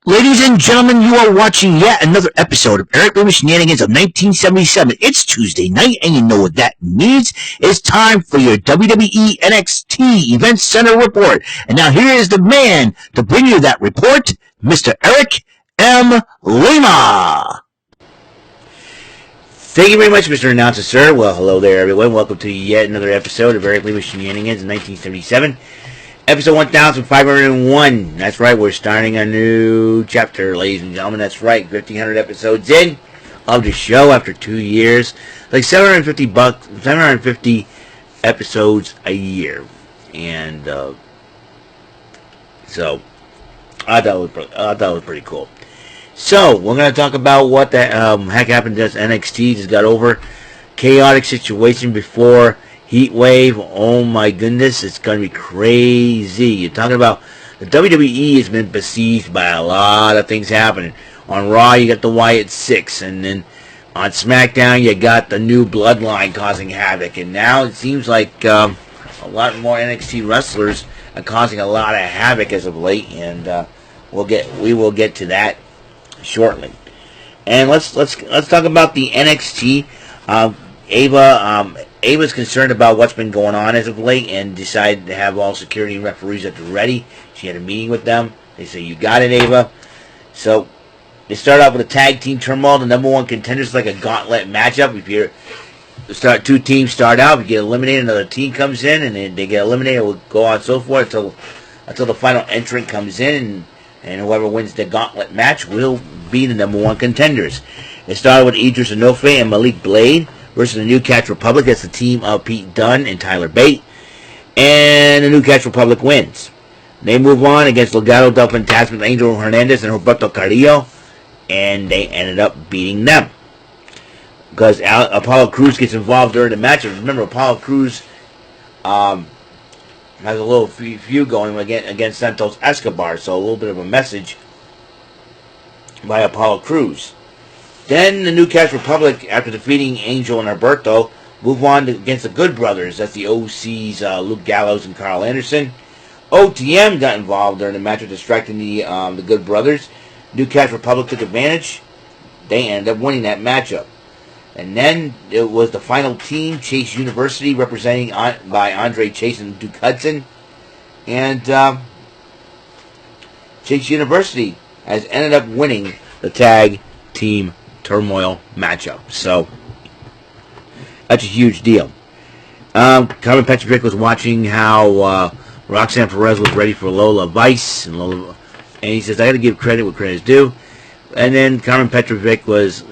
Ladies and gentlemen, you are watching yet another episode of Eric Lima Shenanigans of 1977. It's Tuesday night, and you know what that means. It's time for your WWE NXT Event Center report. And now here is the man to bring you that report, Mr. Eric M. Lima. Thank you very much, Mr. Announcer, sir. Well, hello there, everyone. Welcome to yet another episode of Eric Lima Shenanigans in 1977. Episode 1501. That's right, we're starting a new chapter, ladies and gentlemen. That's right, 1,500 episodes in of the show after 2 years. Like 750 episodes a year. And so I thought it was pretty cool. So we're going to talk about what the heck happened to us. NXT just got over chaotic situation before Heatwave. Oh my goodness, it's going to be crazy. You're talking about the WWE has been besieged by a lot of things happening. On Raw, you got the Wyatt Six, and then on SmackDown, you got the new Bloodline causing havoc. And now it seems like a lot more NXT wrestlers are causing a lot of havoc as of late, and we will get to that shortly. And let's talk about the NXT. Ava's concerned about what's been going on as of late and decided to have all security and referees at the ready. She had a meeting with them. They say, "You got it, Ava." So they start off with a tag team turmoil. The number one contenders, like a gauntlet matchup. If you two teams start out, if you get eliminated, another team comes in, and then they get eliminated. It will go on so forth until the final entrant comes in, and whoever wins the gauntlet match will be the number one contenders. It started with Idris Enofe and Malik Blade versus the New Catch Republic. That's the team of Pete Dunne and Tyler Bate. And the New Catch Republic wins. They move on against Legado del Fantasma, Angel Hernandez, and Roberto Carrillo. And they ended up beating them. Because Apollo Crews gets involved during the match. Remember, Apollo Crews has a little feud going against Santos Escobar. So a little bit of a message by Apollo Crews. Then the New Catch Republic, after defeating Angel and Alberto, move on against the Good Brothers. That's the OC's Luke Gallows and Carl Anderson. OTM got involved during the match, distracting the Good Brothers. New Catch Republic took advantage. They ended up winning that matchup. And then it was the final team, Chase University, representing by Andre Chase and Duke Hudson. And Chase University has ended up winning the tag team turmoil matchup. So that's a huge deal. Carmen Petrovic was watching how Roxanne Perez was ready for Lola Vice, and he says, "I got to give credit where credit is due." And then Carmen Petrovic was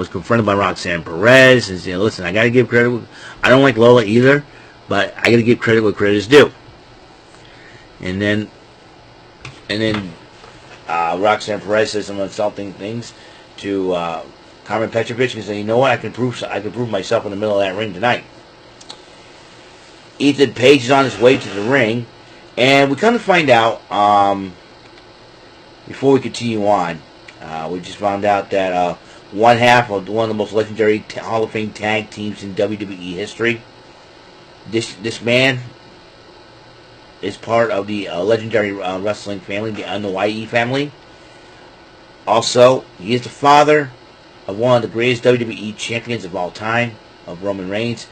confronted by Roxanne Perez and said, "Listen, I got to give credit. I don't like Lola either, but I got to give credit where credit is due." And then Roxanne Perez says some insulting things to Carmen Petrovic and said, "You know what? I can prove myself in the middle of that ring tonight." Ethan Page is on his way to the ring, and we kind of find out before we continue on. We just found out that one half of one of the most legendary Hall of Fame tag teams in WWE history. This man is part of the legendary wrestling family, the Anoa'i family. Also, he is the father of one of the greatest WWE champions of all time, of Roman Reigns.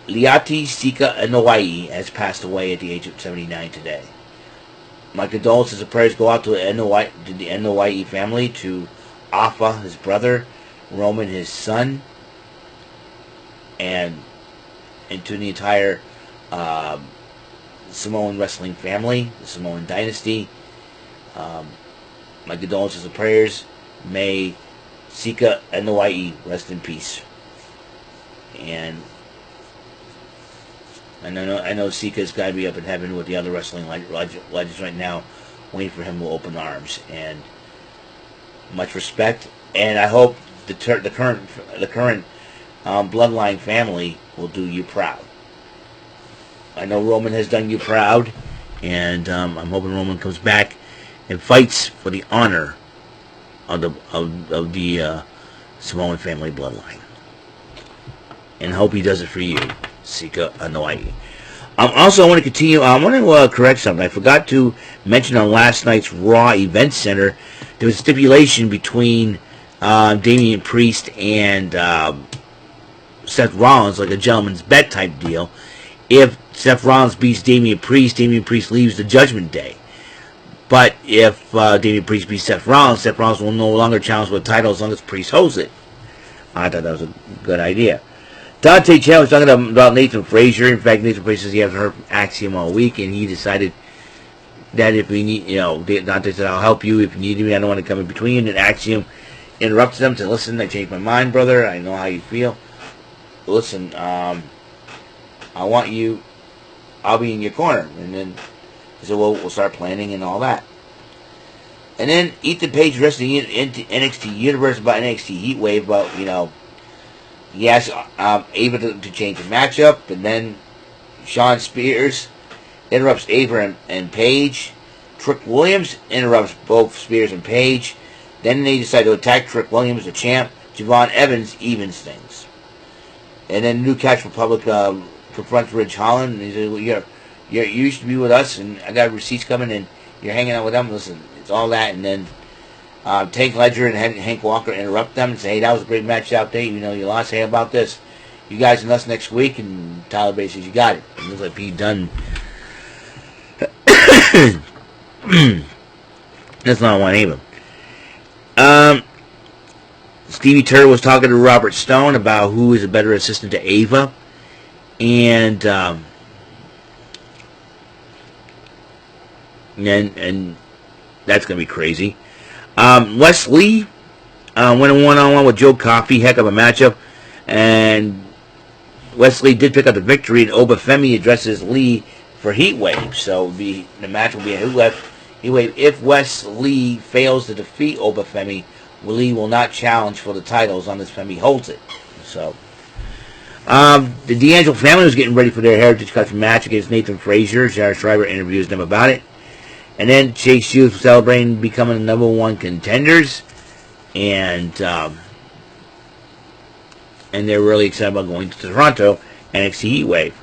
Liati Sika Anoa'i has passed away at the age of 79 today. My condolences and prayers go out to the Anoa'i family, to Afa, his brother, Roman, his son, and to the entire Samoan wrestling family, the Samoan dynasty. My condolences and prayers. May Sika Anoa'i rest in peace. And I know Sika's got to be up in heaven with the other wrestling legends right now, waiting for him to open arms. And much respect. And I hope the current Bloodline family will do you proud. I know Roman has done you proud, and I'm hoping Roman comes back and fights for the honor of the Samoan family bloodline. And hope he does it for you, Sika Anoa'i. Also, I want to continue. I want to correct something. I forgot to mention on last night's Raw Event Center, there was a stipulation between Damian Priest and Seth Rollins, like a gentleman's bet type deal. If Seth Rollins beats Damian Priest leaves the Judgment Day. But if Damian Priest beats Seth Rollins will no longer challenge for the title as long as Priest holds it. I thought that was a good idea. Dante Chan was talking about Nathan Frazier. In fact, Nathan Frazier says he hasn't heard Axiom all week, and he decided that if we need, Dante said, I'll help you if you need me. I don't want to come in between. And Axiom interrupts them to listen. I changed my mind, brother. I know how you feel. Listen, I want you. I'll be in your corner. And then he said, well, we'll start planning and all that. And then Ethan Page addressed the NXT Universe about NXT Heatwave, about, he asked Ava to change the matchup, and then Sean Spears interrupts Ava and Page. Trick Williams interrupts both Spears and Page. Then they decide to attack Trick Williams, the champ. Javon Evans evens things. And then New Catch Republic confronts Ridge Holland, and he says, well, you used to be with us, and I got receipts coming, and you're hanging out with them. Listen, it's all that. And then Tank Ledger and Hank Walker interrupt them and say, hey, that was a great match out there. You lost. Hey, about this? You guys and us next week. And Tyler Bate says, you got it. It looks like Pete Dunne. That's not one either. Stevie Turner was talking to Robert Stone about who is a better assistant to Ava. And that's going to be crazy. Wes Lee went a one-on-one with Joe Coffey. Heck of a matchup. And Wes Lee did pick up the victory. And Obafemi addresses Lee for Heatwave. So the match will be a Heatwave. If Wes Lee fails to defeat Obafemi, Lee will not challenge for the titles unless Femi holds it. So the D'Angelo family was getting ready for their Heritage Cup match against Nathan Frazier. Jared Schreiber interviews them about it. And then Chase Hughes was celebrating becoming the number one contenders. And they're really excited about going to Toronto NXT Heatwave.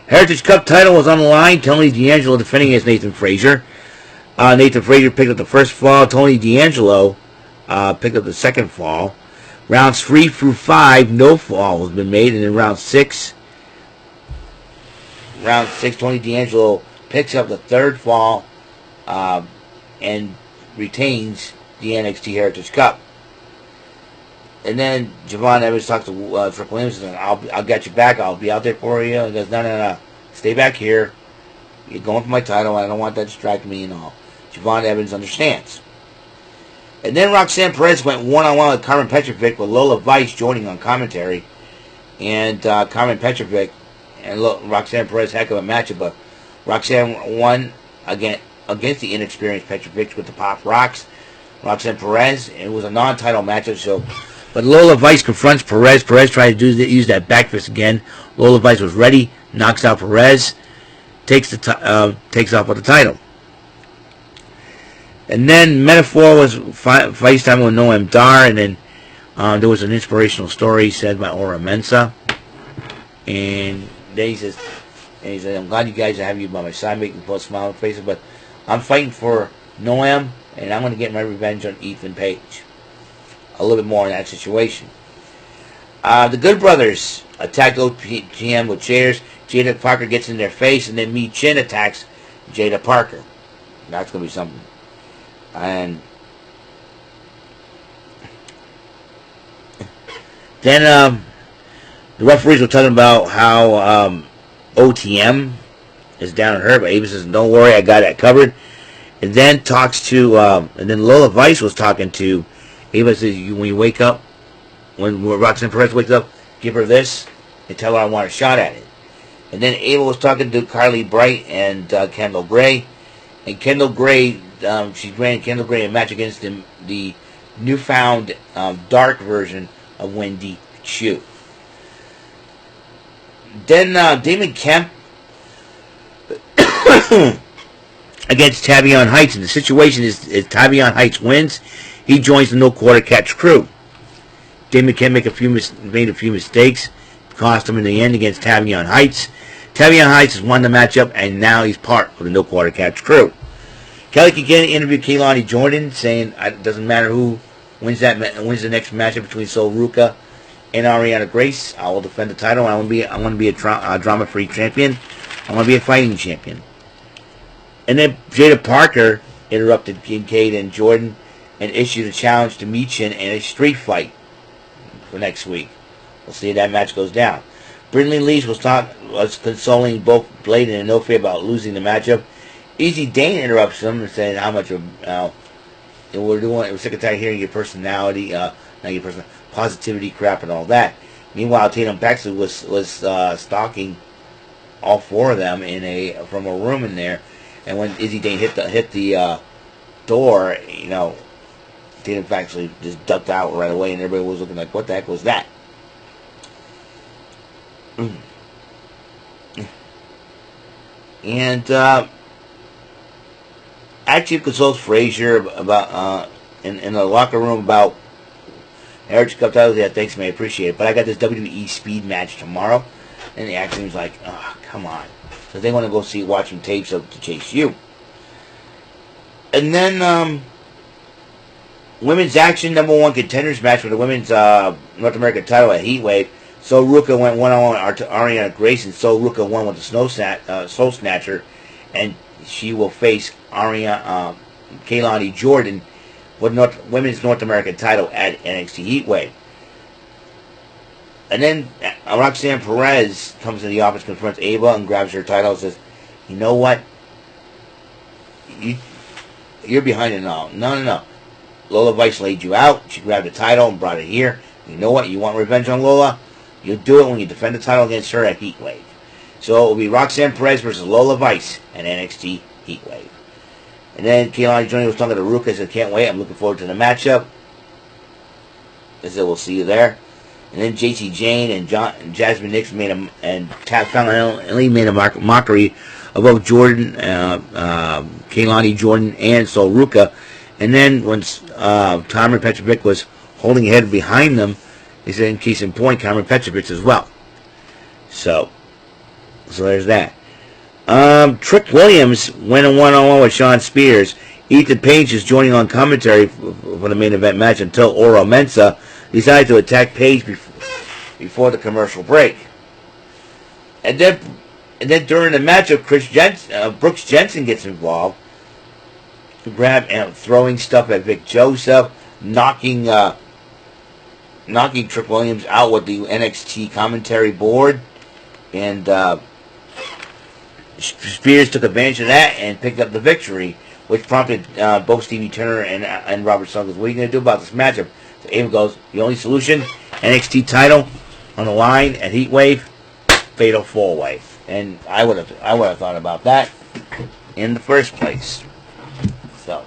Heritage Cup title was on the line. Tony D'Angelo defending against Nathan Frazier. Nathan Frazier picked up the first fall. Tony D'Angelo picked up the second fall. Rounds 3 through 5, no fall has been made. And in round 6, Tony D'Angelo picks up the third fall and retains the NXT Heritage Cup. And then Javon Evans talks to Trick Williams and says, I'll get you back. I'll be out there for you. He goes, no. Stay back here. You're going for my title. I don't want that to distract me and all. Javon Evans understands. And then Roxanne Perez went one-on-one with Carmen Petrovic, with Lola Vice joining on commentary. And Carmen Petrovic and Roxanne Perez, heck of a matchup. But Roxanne won against the inexperienced Petrovic with the Pop Rocks. Roxanne Perez, it was a non-title matchup. But Lola Vice confronts Perez. Perez tried to use that back fist again. Lola Vice was ready, knocks out Perez, takes off with the title. And then Metaphor was fight time with Noam Dar, and then there was an inspirational story said by Ora Mensa. And then he says, I'm glad you guys have you by my side, making both smile on faces, but I'm fighting for Noam, and I'm going to get my revenge on Ethan Page. A little bit more in that situation. The Good Brothers attacked OPM with chairs. Jada Parker gets in their face, and then Mi Chin attacks Jada Parker. That's going to be something. And then the referees were talking about how OTM is down on her, but Ava says, don't worry, I got that covered. And then and then Lola Vice was talking to Ava. Says, when you wake up, when Roxanne Perez wakes up, give her this and tell her I want a shot at it. And then Ava was talking to Carly Bright and Kendall Gray. And Kendall Gray, she ran Kendall Gray a match against the newfound dark version of Wendy Chu. Then Damon Kemp against Tavion Heights, and the situation is Tavion Heights wins, he joins the No Quarter Catch crew. Damon Kemp made a few mistakes, cost him in the end against Tavion Heights. Tavion Heights has won the matchup, and now he's part of the No Quarter Catch crew. Kelly again interviewed Keilani Jordan, saying it doesn't matter who wins the next matchup between Sol Ruca and Ariana Grace. I will defend the title. I want to be a drama-free champion. I want to be a fighting champion. And then Jada Parker interrupted Kincaid and Jordan and issued a challenge to Michin in a street fight for next week. We'll see if that match goes down. Brindley Leach was consoling both Blade and Inoue about losing the matchup. Easy Dane interrupts them and saying how much we're sick and tired of hearing your personality, positivity crap and all that. Meanwhile, Tatum Paxley was stalking all four of them from a room in there, and when Izzy Dane hit the door, Tatum Paxley just ducked out right away, and everybody was looking like, what the heck was that? And actually consults Frazier about in the locker room about Heritage Cup titles. Yeah, thanks, man, I appreciate it. But I got this WWE speed match tomorrow, and the acting was like, oh, come on. So they want to go watch some tapes of To Chase You. And then women's action #1 contenders match for the women's North American title at Heatwave. So Ruka went one-on-one to Ariana Grace, and So Ruka won with the Soul Snatcher, and she will face Keilani Jordan for women's North American title at NXT Heatwave. And then Roxanne Perez comes to the office, confronts Ava, and grabs her title and says, you know what? You're behind it all. No. Lola Vice laid you out. She grabbed the title and brought it here. You know what? You want revenge on Lola? You'll do it when you defend the title against her at Heatwave. So it will be Roxanne Perez versus Lola Vice at NXT Heatwave. And then Keilani Jordan was talking to Ruka. Said, can't wait. I'm looking forward to the matchup. I said, we'll see you there. And then JC Jane and Jasmine Nix made a mockery of both Jordan, Keilani Jordan, and Sol Ruka. And then when Cameron Petrovic was holding her head behind them, he said, in case in point, Cameron Petrovic as well. So there's that. Trick Williams went a one-on-one with Sean Spears. Ethan Page is joining on commentary for the main event match until Oro Mensah decided to attack Page before the commercial break. And then during the matchup, Brooks Jensen gets involved, throwing stuff at Vic Joseph, knocking Trick Williams out with the NXT commentary board, and Spears took advantage of that and picked up the victory, which prompted both Stevie Turner and Robert Song. What are you going to do about this matchup? So Ava goes, the only solution, NXT title on the line at Heatwave, fatal 4-way. And I would have thought about that in the first place. So,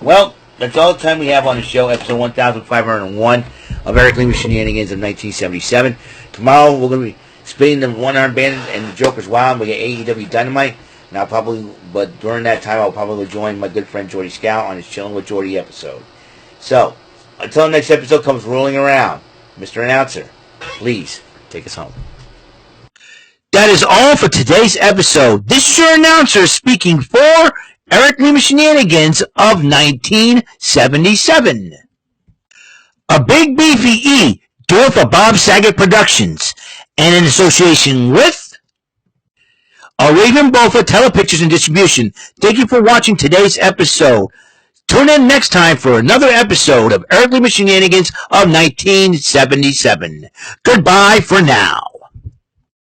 well, that's all the time we have on the show, episode 1501 of Eric Lima Shenanigans of 1977. Tomorrow we're going to be spinning the One-Armed Bandit and the Joker's Wild. We get AEW Dynamite. But during that time, I'll probably join my good friend Jordy Scout on his Chilling with Jordy episode. So, until the next episode comes rolling around, Mr. Announcer, please take us home. That is all for today's episode. This is your announcer speaking for Eric Lima Shenanigans of 1977. A Big Beefy E, do it for Bob Saget Productions, and in association with a Raven Bofa Telepictures and Distribution. Thank you for watching today's episode. Tune in next time for another episode of Eric Lima Shenanigans of 1977. Goodbye for now.